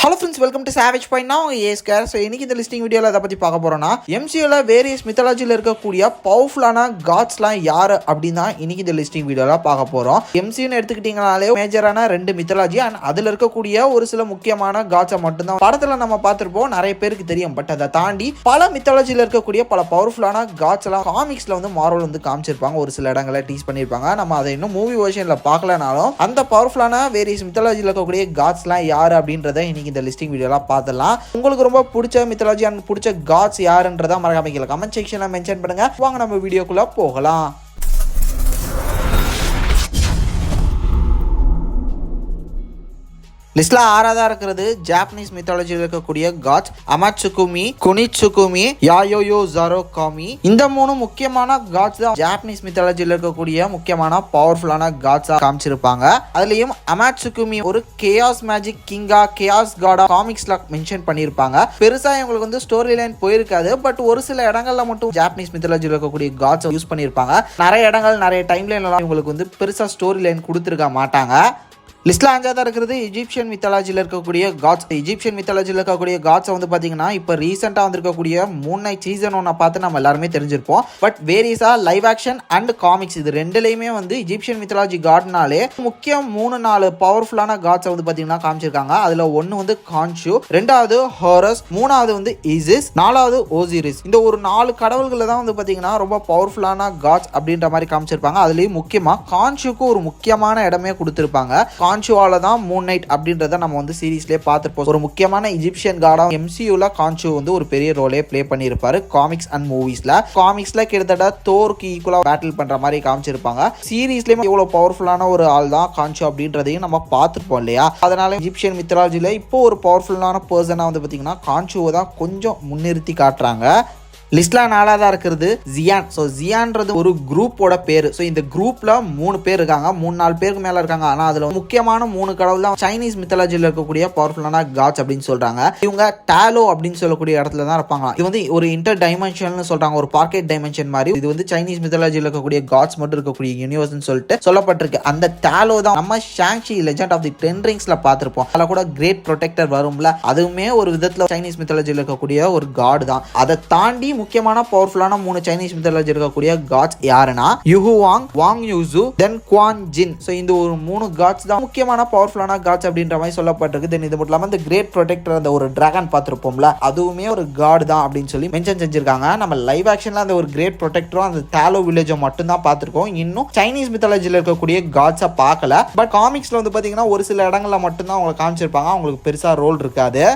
Hello friends, welcome to savage point. நான் உங்கள் ஏஸ்கர். So இன்னைக்கு இந்த லிஸ்டிங் வீடியோவில் அதை பற்றி பார்க்க போகிறோன்னா எம்சியூவில் வேரியஸ் மித்தாலஜியில் இருக்கக்கூடிய பவர்ஃபுல்லான காட்ஸ்லாம் யார் அப்படின்னு தான் இன்னைக்கு இந்த லிஸ்டிங் வீடியோவில் பார்க்க போகிறோம். எம்சியூன்னு எடுத்துக்கிட்டிங்கனாலே மேஜரான 2 மித்தாலஜி அண்ட் அதில் இருக்கக்கூடிய ஒரு சில முக்கியமான காட்ஸை மட்டும்தான் படத்தில் நம்ம பார்த்துருப்போம், நிறைய பேருக்கு தெரியும். பட் அதை தாண்டி பல மித்தாலஜியில் இருக்கக்கூடிய பல பவர்ஃபுல்லான காட்ஸ் எல்லாம் காமிக்ஸில் வந்து மார்வல் வந்து காமிச்சிருப்பாங்க, ஒரு சில இடங்களை டீஸ் பண்ணியிருப்பாங்க. நம்ம அதை இன்னும் மூவி வெர்ஷனில் பார்க்கலனாலும் அந்த பவர்ஃபுல்லான வேரியஸ் மித்தாலஜியில் இருக்கக்கூடிய காட்ஸ்லாம் யார் அப்படின்றத இன்னைக்கு இந்த லிஸ்டிங் வீடியோலாம் பார்த்தலாம். உங்களுக்கு ரொம்ப பிடிச்ச மித்தாலஜி அண்ட் பிடிச்ச காட்ஸ் யாருன்றதை மறக்காம கீழே கமெண்ட் செக்ஷன்ல மென்ஷன் பண்ணுங்க. வாங்க நம்ம வீடியோக்குள்ள போகலாம். லிஸ்ட்ல 6ஆவதா இருக்கிறது ஜாப்பனீஸ் மித்தாலஜியில் இருக்கக்கூடிய காட்ஸ் அமாட்சுகுமி, குனிட்சுகுமி, யாயோயோ ஜாரோ காமி. இந்த 3 முக்கியமான காட்ஸ் தான் ஜாப்பனீஸ் மித்தாலஜியில் இருக்கக்கூடிய முக்கியமான பவர்ஃபுல்லான காட்ஸா காமிச்சிருப்பாங்க. அதுலயும் அமாட்சுகுமி ஒரு கேயாஸ் மேஜிக் கிங்கா, கேயாஸ் காடா காமிக்ஸ்ல மென்ஷன் பண்ணியிருப்பாங்க. பெருசா இவங்களுக்கு வந்து ஸ்டோரி லைன் போயிருக்காது, பட் ஒரு சில இடங்கள்ல மட்டும் ஜாப்பனீஸ் மித்தாலஜியில் இருக்கக்கூடிய காட்ஸ் யூஸ் பண்ணியிருப்பாங்க. நிறைய இடங்கள் நிறைய டைம் லைன்லாம் இவங்களுக்கு வந்து பெருசா ஸ்டோரி லைன் கொடுத்துருக்க மாட்டாங்க. லிஸ்ட்ல 5ஆவதா இருக்கிறது எஜிப்சியன் மித்தாலஜியில் இருக்கக்கூடிய காட்ஸ். எஜிப்சியன் மித்தாலஜியில் இருக்கக்கூடிய காட்ஸை வந்து பார்த்தீங்கன்னா இப்போ ரீசெண்டாக வந்திருக்கக்கூடிய மூன் நைட் சீசன் 1 பார்த்து நம்ம எல்லாருமே தெரிஞ்சிருப்போம். பட் வேரியஸா லைவ் ஆக்ஷன் அண்ட் காமிக்ஸ் இது ரெண்டுலையுமே வந்து எஜிப்சியன் மித்தாலஜி காட்னாலே முக்கியம் 3-4 பவர்ஃபுல்லான காட்ஸை வந்து பார்த்தீங்கன்னா காமிச்சிருக்காங்க. அதில் ஒன்று வந்து கான்ஷு, 2வது ஹாரஸ், 3வது வந்து ஈசிஸ், 4வது ஓசிரிஸ். இந்த ஒரு 4 கடவுள்களை தான் வந்து பார்த்தீங்கன்னா ரொம்ப பவர்ஃபுல்லான காட்ஸ் அப்படின்ற மாதிரி காமிச்சிருப்பாங்க. அதுலேயும் முக்கியமாக கான்ஷுக்கு ஒரு முக்கியமான இடமே கொடுத்துருப்பாங்க. கான்ஷுவால தான் மூன் நைட் அப்படின்றத நம்ம வந்து சீரீஸ்லேயே பார்த்துருப்போம். ஒரு முக்கியமான எஜிப்சியன் காடா எம்சியூல கான்ஷு வந்து ஒரு பெரிய ரோலே பிளே பண்ணியிருப்பாரு காமிக்ஸ் அண்ட் மூவிஸ்ல. காமிக்ஸ்ல கிட்டத்தட்ட தோருக்கு ஈக்குவலா பேட்டில் பண்ற மாதிரி காமிச்சிருப்பாங்க. சீரீஸ்லயும் இவ்வளவு பவர்ஃபுல்லான ஒரு ஆள் தான் கான்ஷு அப்படின்றதையும் நம்ம பார்த்துருப்போம் இல்லையா. அதனால எஜிப்சியன் மித்தாலஜில இப்போ ஒரு பவர்ஃபுல்லான பர்சனா வந்து பாத்தீங்கன்னா கான்ஷுவை தான் கொஞ்சம் முன்னிறுத்தி காட்டுறாங்க. லிஸ்ட்ல 4ஆவதா இருக்கிறது ஜியான். ஸோ ஜியான்றது ஒரு குரூப்போட பேரு. ஸோ இந்த குரூப்ல 3 பேர் இருக்காங்க, 3-4 பேருக்கு மேல இருக்காங்க. ஆனா அதுல முக்கியமான 3 கடவுள் தான் சைனீஸ் மித்தாலஜியில் இருக்கக்கூடிய பவர்ஃபுல்லான காட்ஸ் அப்படின்னு சொல்றாங்க. இவங்க டாலோ அப்படின்னு சொல்லக்கூடிய இடத்துல தான் இருப்பாங்க. இது வந்து ஒரு இன்டர் டைமென்ஷன் சொல்றாங்க, ஒரு பாக்கெட் டைமென்ஷன் மாதிரி. இது வந்து சைனீஸ் மித்தாலஜியில் இருக்கக்கூடிய காட்ஸ் மட்டும் இருக்கக்கூடிய யூனிவர்ஸ் சொல்லிட்டு சொல்லப்பட்டிருக்கு. அந்த டாலோ தான் நம்ம ஷாங்ஷி லெஜெண்ட் ஆஃப் தி 10 ரிங்ஸ்ல பார்த்திருப்போம். அதுல கூட கிரேட் ப்ரொடெக்டர் வரும்ல, அதுவுமே ஒரு விதத்துல சைனீஸ் மித்தாலஜியில் இருக்கக்கூடிய ஒரு காட் தான். அதை தாண்டி முக்கியமான பவர்ஃபுல்லான 3 சைனீஸ் மித்தாலஜி இருக்கக்கூடிய காட்ஸ் யாருன்னா யுஹுவாங், வாங் யூசு, தென் குவான் ஜின். ஸோ இந்த ஒரு 3 காட்ஸ் தான் முக்கியமான பவர்ஃபுல்லான காட்ஸ் அப்படின்ற மாதிரி சொல்லப்பட்டிருக்கு. தென் இது மட்டும் இல்லாமல் இந்த கிரேட் ப்ரொடெக்டர் அந்த ஒரு டிராகன் பார்த்துருப்போம்ல, அதுவுமே ஒரு காட் தான் அப்படின்னு சொல்லி மென்ஷன் செஞ்சிருக்காங்க. நம்ம லைவ் ஆக்ஷன்ல அந்த ஒரு கிரேட் ப்ரொடெக்டரும் அந்த தாலோ வில்லேஜை மட்டும் தான் பார்த்துருக்கோம். இன்னும் சைனீஸ் மித்தாலஜியில் இருக்கக்கூடிய காட்ஸை பார்க்கல. பட் காமிக்ஸ்ல வந்து பார்த்தீங்கன்னா ஒரு சில இடங்கள்ல மட்டும்தான் அவங்களை காமிச்சிருப்பாங்க, அவங்களுக்கு பெருசா ரோல் இருக்காது.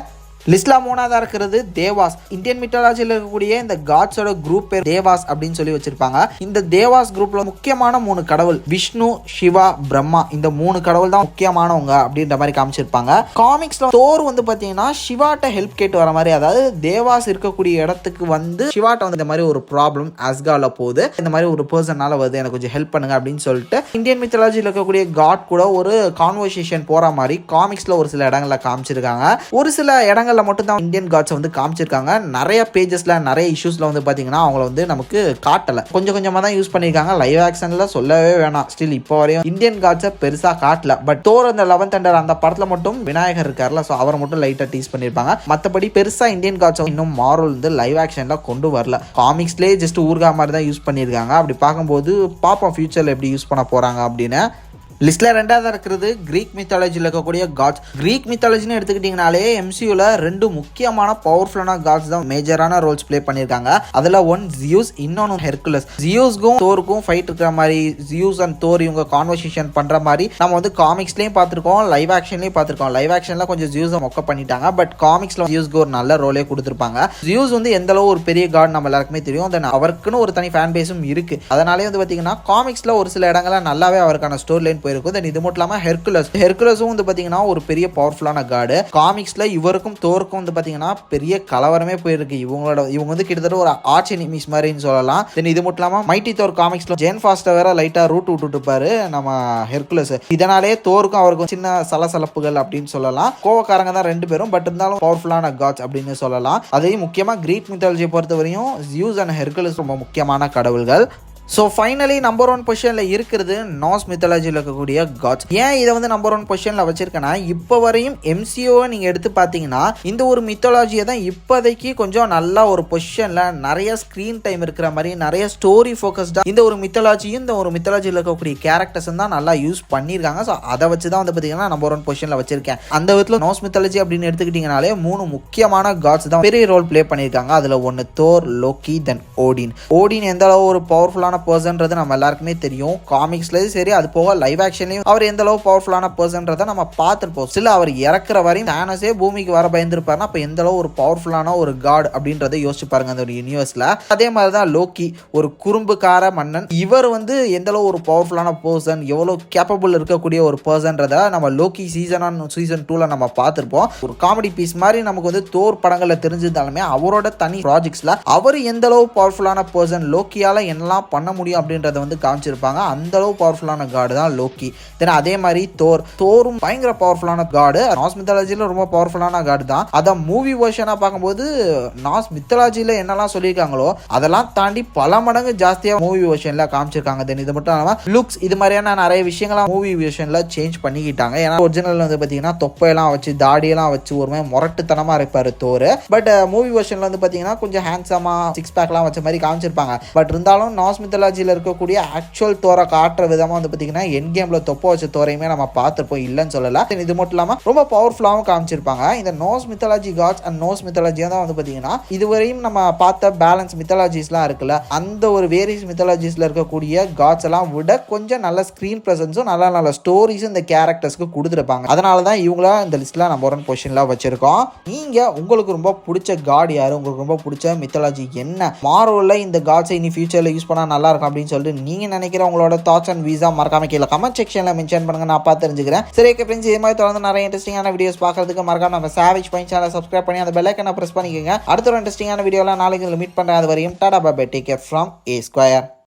லிஸ்ட்ல 3ஆவதா இருக்கிறது தேவாஸ். இந்தியன் மித்தாலஜியில் இருக்கக்கூடிய இந்த காட்ஸோட குரூப் பேர் தேவாஸ் அப்படின்னு சொல்லி வச்சிருப்பாங்க. இந்த தேவாஸ் குரூப்ல முக்கியமான 3 கடவுள் விஷ்ணு, சிவா, பிரம்மா. இந்த 3 கடவுள் தான் முக்கியமானவங்க அப்படின்ற மாதிரி காமிச்சிருப்பாங்க. காமிக்ஸ்ல தோர் வந்து பாத்தீங்கன்னா சிவாட்ட ஹெல்ப் கேட்டு வர மாதிரி, அதாவது தேவாஸ் இருக்கக்கூடிய இடத்துக்கு வந்து சிவாட்ட வந்து இந்த மாதிரி ஒரு ப்ராப்ளம் அஸ்கால போகுது, இந்த மாதிரி ஒரு பர்சனால வருது, எனக்கு கொஞ்சம் ஹெல்ப் பண்ணுங்க அப்படின்னு சொல்லிட்டு இந்தியன் மித்தாலஜியில் இருக்கக்கூடிய காட் கூட ஒரு கான்வர்சேஷன் போற மாதிரி காமிக்ஸ்ல ஒரு சில இடங்கள்ல காமிச்சிருக்காங்க. ஒரு சில இடங்கள் மட்டும் தான் இந்தியன் காட்ஸ் வந்து காமிச்சிருக்காங்க. நிறைய பேஜஸ்ல நிறைய இஷ்யூஸ்ல வந்து பாத்தீங்கன்னா அவங்கள வந்து நமக்கு காட்டல, கொஞ்சம் கொஞ்சமா தான் யூஸ் பண்ணிருக்காங்க. லைவ் ஆக்ஷன்ல சொல்லவே வேணாம். ஸ்டில் இப்போ வரையும் இந்தியன் காட்ஸை பெருசா காட்டல. பட் தோர் அந்த 11th தண்டர் அந்த படத்துல மட்டும் விநாயகர் இருக்காருல, சோ அவரை மட்டும் லைட்டா டீஸ் பண்ணிருப்பாங்க. மத்தபடி பெருசா இந்தியன் காட்ஸ் இன்னும் மார்வல் வந்து லைவ் ஆக்ஷன்ல கொண்டு வரல. காமிக்ஸ்லயே ஜஸ்ட் ஊர்கா மாதிரி தான் யூஸ் பண்ணிருக்காங்க. அப்படி பார்க்கும்போது பாப்போம் ஃபியூச்சர்ல எப்படி யூஸ் பண்ண போறாங்க அப்படின்னு. லிஸ்ட்ல 2ஆவதா இருக்கிறது கிரீக் மித்தாலஜியில் இருக்கக்கூடிய காட்ஸ். கிரீக் மித்தாலஜின்னு எடுத்துக்கிட்டீங்கனாலே எம்சியூல 2 முக்கியமான பவர்ஃபுல்லான காட்ஸ் தான் மேஜரான ரோல்ஸ் பிளே பண்ணிருக்காங்க. அதுல ஒன் ஜியூஸ், இன்னொன்னு ஹெர்குலஸ். ஜியூஸ்க்கும் தோருக்கும் ஃபைட் இருக்கிற மாதிரி, ஜியூஸ் அண்ட் தோர் இவங்க கான்வர்சேஷன் பண்ற மாதிரி நம்ம வந்து காமிக்ஸ்லயும் பார்த்திருக்கோம், லைவ் ஆக்ஷன்லயும் பார்த்திருக்கோம். லைவ் ஆக்ஷன்ல கொஞ்சம் ஜியூஸ் மொக்க பண்ணிட்டாங்க, பட் காமிக்ஸ்ல ஜியூஸ்க்கு ஒரு நல்ல ரோலே கொடுத்திருப்பாங்க. ஜியூஸ் வந்து எந்த அளவு ஒரு பெரிய காட் நம்ம எல்லாருக்குமே தெரியும். தென் அவருக்குன்னு ஒரு தனி ஃபேன் பேஸும் இருக்கு. அதனாலே வந்து பாத்தீங்கன்னா காமிக்ஸ்ல ஒரு சில இடங்கள்ல நல்லாவே அவருக்கான ஸ்டோரி லைன் இருக்கும். இது மட்டும் இல்லாம ஹெர்குலஸும் வந்து பாத்தீங்கன்னா ஒரு பெரிய பவர்ஃபுல்லான காடு. காமிக்ஸ்ல இவருக்கும் தோருக்கும் வந்து பாத்தீங்கன்னா பெரிய கலவரமே போயிருக்கு. இவங்க வந்து கிட்டத்தட்ட ஒரு ஆர்ச் எனிமீஸ் மாதிரின்னு சொல்லலாம். தென் இது மட்டும் இல்லாம மைட்டி தோர் காமிக்ஸ்ல ஜேன் ஃபாஸ்டர் வேற லைட்டா ரூட் விட்டுட்டு இருப்பாரு நம்ம ஹெர்குலஸ். இதனாலே தோருக்கும் அவருக்கும் சின்ன சலசலப்புகள் அப்படின்னு சொல்லலாம். கோவக்காரங்க தான் 2 பேரும், பட் இருந்தாலும் பவர்ஃபுல்லான காட்ஸ் அப்படின்னு சொல்லலாம். அதையும் முக்கியமா கிரீக் மித்தாலஜியை பொறுத்தவரையும் ஜியூஸ் அண்ட் ஹெர்குலஸ் ரொம்ப முக்கியமான கடவுள்கள். ஸோ ஃபைனலி நம்பர் 1 பொசிஷனில் இருக்கிறது நார்ஸ் மித்தாலஜியில் இருக்கக்கூடிய காட்ஸ். ஏன் இதை வந்து நம்பர் 1 பொசிஷனில் வச்சிருக்கேன்னா, இப்போ வரையும் எம்சிஓவை நீங்கள் எடுத்து பார்த்தீங்கன்னா இந்த ஒரு மித்தாலஜியை தான் இப்போதைக்கு கொஞ்சம் நல்லா ஒரு பொசிஷனில் நிறைய ஸ்க்ரீன் டைம் இருக்கிற மாதிரி நிறைய ஸ்டோரி ஃபோக்கஸ்டாக இந்த ஒரு மித்தாலஜியும் இந்த ஒரு மித்தாலஜியில் இருக்கக்கூடிய கேரக்டர்ஸ் தான் நல்லா யூஸ் பண்ணியிருக்காங்க. ஸோ அதை வச்சு தான் வந்து பார்த்தீங்கன்னா நம்பர் 1 பொசிஷனில் வச்சிருக்கேன். அந்த விதத்தில் நார்ஸ் மித்தாலஜி அப்படின்னு எடுத்துக்கிட்டிங்கனாலே 3 முக்கியமான காட்ஸ் தான் பெரிய ரோல் ப்ளே பண்ணியிருக்காங்க. அதில் ஒன்று தோர், லோக்கி, தென் ஓடின். ஓடின் எந்த அளவு ஒரு பவர்ஃபுல்லான பர்சன்றது நம்ம எல்லாருக்குமே தெரியும். காமிக்ஸ்லயும் சரி, அது போக லைவ் ஆக்ஷன்லயும் அவர் எந்த அளவு பவர்ஃபுல்லான பர்சன்றதை நம்ம பார்த்துருப்போம். சில அவர் இறக்குற வரையும் தானோஸே பூமிக்கு வர பயந்துருப்பாருன்னா அப்ப எந்த அளவு ஒரு பவர்ஃபுல்லான ஒரு காட் அப்படின்றத யோசிச்சு பாருங்க அந்த ஒரு யூனிவர்ஸ்ல. அதே மாதிரிதான் லோக்கி, ஒரு குறும்புக்கார மன்னன். இவர் வந்து எந்த அளவு ஒரு பவர்ஃபுல்லான பர்சன், எவ்வளவு கேப்பபிள் இருக்கக்கூடிய ஒரு பர்சன்றத நம்ம லோக்கி சீசன் 2ல நம்ம பார்த்திருப்போம். ஒரு காமெடி பீஸ் மாதிரி நமக்கு வந்து தோர் படங்கள்ல தெரிஞ்சிருந்தாலுமே அவரோட தனி ப்ராஜெக்ட்ஸ்ல அவர் எந்த அளவு பவர்ஃபுல்லான பர்சன், லோக்கியால என்னெல்லாம் பண்ண முடியும் அப்படின்றத வந்து காமிச்சிருப்பாங்க. அந்த அளவு பவர்ஃபுல்லான காடு தான் லோக்கி. தென் அதே மாதிரி தோரும் பயங்கர பவர்ஃபுல்லான காடு. நார்ஸ் மித்தாலஜில ரொம்ப பவர்ஃபுல்லான காடு தான். அத மூவி வெர்ஷனா பார்க்கும்போது நார்ஸ் மித்தாலஜில என்னெல்லாம் சொல்லியிருக்காங்களோ அதெல்லாம் தாண்டி பல மடங்கு ஜாஸ்தியா மூவி வெர்ஷன்ல காமிச்சிருக்காங்க. தென் இது மட்டும் இல்லாம லுக்ஸ், இது மாதிரியான நிறைய விஷயங்களா மூவி வெர்ஷன்ல சேஞ்ச் பண்ணிக்கிட்டாங்க. ஏன்னா ஒரிஜினல் வந்து பாத்தீங்கன்னா தொப்பையெல்லாம் வச்சு தாடியெல்லாம் வச்சு ஒரு மாதிரி முரட்டுத்தனமா இருப்பாரு தோர். பட் மூவி வெர்ஷன்ல வந்து பாத்தீங்கன்னா கொஞ்சம் ஹேண்ட்ஸமா சிக்ஸ் பேக்லாம் வச்ச மாதிரி காமிச்சிருப்பாங்க. பட் இருந்தாலும் நார்ஸ் மித்தாலஜியில் இருக்கக்கூடிய ஆக்சுவல் தோரை காட்டுற விதமாக வந்து பார்த்தீங்கன்னா என் கேம்ல தொப்பை வச்ச தோரையுமே நம்ம பார்த்துருப்போம், இல்லைன்னு சொல்லல. இது மட்டும் இல்லாமல் ரொம்ப பவர்ஃபுல்லாகவும் காமிச்சிருப்பாங்க. இந்த Norse mythology gods and Norse mythology தான் வந்து பார்த்தீங்கன்னா இதுவரையும் நம்ம பார்த்த பேலன்ஸ் மித்தாலஜிஸ்லாம் இருக்குல்ல, அந்த ஒரு வேரியஸ் மித்தாலஜிஸ்ல இருக்கக்கூடிய காட்ஸ் எல்லாம் விட கொஞ்சம் நல்ல ஸ்க்ரீன் ப்ரெசன்ஸும் நல்ல நல்ல ஸ்டோரிஸும் இந்த கேரக்டர்ஸ்க்கு கொடுத்துருப்பாங்க. அதனால தான் இவங்கள இந்த லிஸ்ட்ல நம்பர் 1 பொசிஷன்ல வச்சிருக்கோம். நீங்க உங்களுக்கு ரொம்ப பிடிச்ச காட் யாரு, உங்களுக்கு ரொம்ப பிடிச்ச மித்தாலஜி என்ன, மார்வல்ல இந்த காட்ஸை இனி ஃபியூச்சர்ல யூஸ் பண்ணா நல்லா இருக்கும் அப்படின்னு சொல்லிட்டு நீங்க நினைக்கிற உங்களோட தாட்ஸ் அண்ட் வீசா மறக்காம கீழே கமெண்ட் செக்ஷன்ல மென்ஷன் பண்ணுங்க, நான் பார்த்து தெரிஞ்சுக்கிறேன். சரி ஓகே ஃப்ரெண்ட்ஸ், இதே மாதிரி தொடர்ந்து நிறைய இன்ட்ரெஸ்டிங்கான வீடியோஸ் பார்க்கறதுக்கு மறக்காம நம்ம சாவேஜ் பாயிண்ட் சேனலை சப்ஸ்கிரைப் பண்ணி அந்த பெல் ஐகானை பிரஸ் பண்ணிக்கோங்க. அடுத்த ஒரு இன்ட்ரெஸ்டிங்கான வீடியோல நாளைக்கு மீட் பண்றேன். அது வரையும் tata bye bye, take care from A Square.